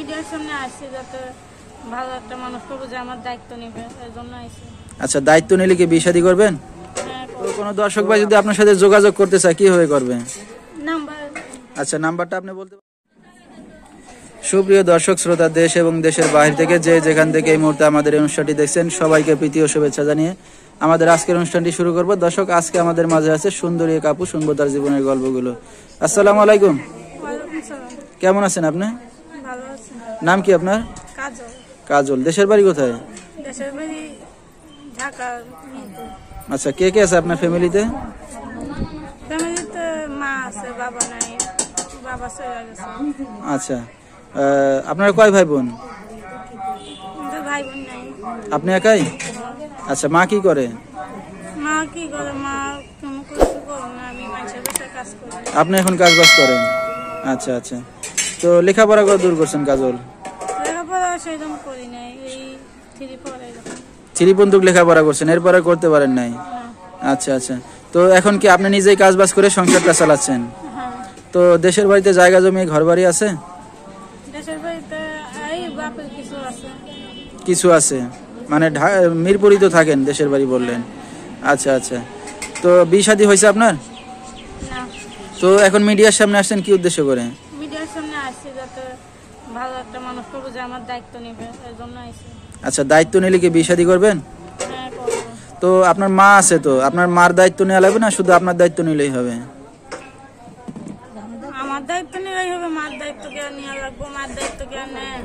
মিডিয়ার সামনে আসছি যাতে ভালো একটা মানুষ করবো যে আমার দায়িত্ব নেবে, এর জন্য আসছি। আচ্ছা, দায়িত্ব নিলে কি বিয়ে শাদী করবেন? হ্যাঁ, তো কোনো দর্শক ভাই যদি আপনার সাথে যোগাযোগ করতে চায় কিভাবে করবে? নাম্বার। আচ্ছা, নাম্বারটা আপনি বলতে পারেন? সুপ্রিয় দর্শক শ্রোতা, দেশ এবং দেশের বাইরে থেকে যে যেখান থেকে এই মুহূর্তে আমাদের এই অনুষ্ঠানটি দেখছেন, সবাইকে প্রীতি ও শুভেচ্ছা জানিয়ে আমাদের আজকের অনুষ্ঠানটি শুরু করব। দর্শক, আজকে আমাদের মাঝে আছে সুন্দরী এক আপু, শুনবো তার জীবনের গল্পগুলো। আসসালামু আলাইকুম। ওয়ালাইকুম সালাম। কেমন আছেন আপনি? ভালো আছি। নাম কি আপনার? কাজল। কাজল। দেশের বাড়ি কোথায়? দেশের বাড়ি ঢাকা। আচ্ছা, কে কে আছে আপনার ফ্যামিলিতে? ফ্যামিলিতে মা আছে, বাবা নাই, বাবা চলে গেছে। আচ্ছা, আপনারা কয় ভাই বোন? কিন্তু ভাই বোন নাই। আপনি একাই? আচ্ছা, মা কি করে? মা কি করে? মা কোনো কিছু করে না, আমি মানুষের বাসায় কাজ করি। আপনি এখন কাজ বাজ করেন? আচ্ছা আচ্ছা। তো লেখাপড়া কত দূর করছেন কাজল? লেখাপড়া সেরকম করি নাই, এই 3 পর্যন্ত লেখাপড়া করছেন, এরপরে করতে পারেন নাই? আচ্ছা আচ্ছা। তো এখন কি আপনি নিজেই কাজ বাজ করে সংসারটা চালাচ্ছেন? হ্যাঁ। তো দেশের বাড়িতে জায়গা জমি ঘর বাড়ি আছে? দেশের বাড়িতে এই বাপের কিছু আছে। কিছু আছে, মানে মিরপুরই তো থাকেন, দেশের বাড়ি বললেন। আচ্ছা আচ্ছা। তো বিয়ে শাদী হয়েছে আপনার? না। তো এখন মিডিয়ার সামনে আসছেন কি উদ্দেশ্য করে? মিডিয়ার সামনে আসছি যাতে ভালো একটা মানুষ করবো যে আমার দায়িত্ব নেবে, এর জন্য আসছি। আচ্ছা, দায়িত্ব নিলে কি বিয়ে শাদী করবেন? হ্যাঁ, করবো। তো আপনার মা আছে, তো আপনার মার দায়িত্ব নেওয়া লাগবে না শুধু আপনার দায়িত্ব নিলেই হবে? আমার দায়িত্ব নিলেই হবে, মার দায়িত্ব কে নেওয়া লাগবে? মার দায়িত্ব কে নেয়?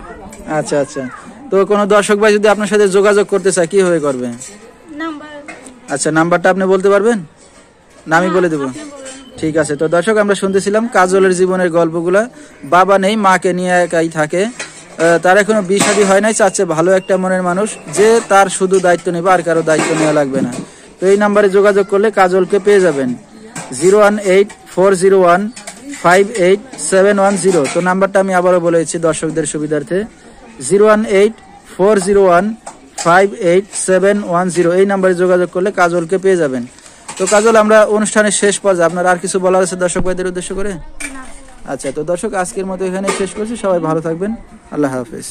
আচ্ছা আচ্ছা। তো কোনো দর্শক ভাই যদি আপনার সাথে যোগাযোগ করতে চায় কিভাবে করবে? নাম্বার। আচ্ছা, নাম্বারটা আপনি বলতে পারবেন না আমি বলে দেবো? আপনি বলেন। ঠিক আছে। তো দর্শক, আমরা শুনতেছিলাম কাজলের জীবনের গল্পগুলা। বাবা নেই, মাকে নিয়ে একাই থাকে। তার এখনো বিয়ে শাদী হয় নাই, চাচ্ছে ভালো একটা মনের মানুষ যে তার শুধু দায়িত্ব নেবে, আর কারো দায়িত্ব নেওয়া লাগবে না। তো এই নাম্বারে যোগাযোগ করলে কাজলকে পেয়ে যাবেন। 01840158710। তো নাম্বারটা আমি আবারও বলেছি দর্শকদের সুবিধার্থে, 01840158710। এই নাম্বারে যোগাযোগ করলে কাজলকে পেয়ে যাবেন। তো কাজল, আমরা অনুষ্ঠানের শেষ পর্যায়ে, আপনার আর কিছু বলার আছে দর্শক ভাইদের উদ্দেশ্য করে? না। আচ্ছা, তো দর্শক, আজকের মতো এখানে শেষ করছি। সবাই ভালো থাকবেন। আল্লাহ হাফেজ।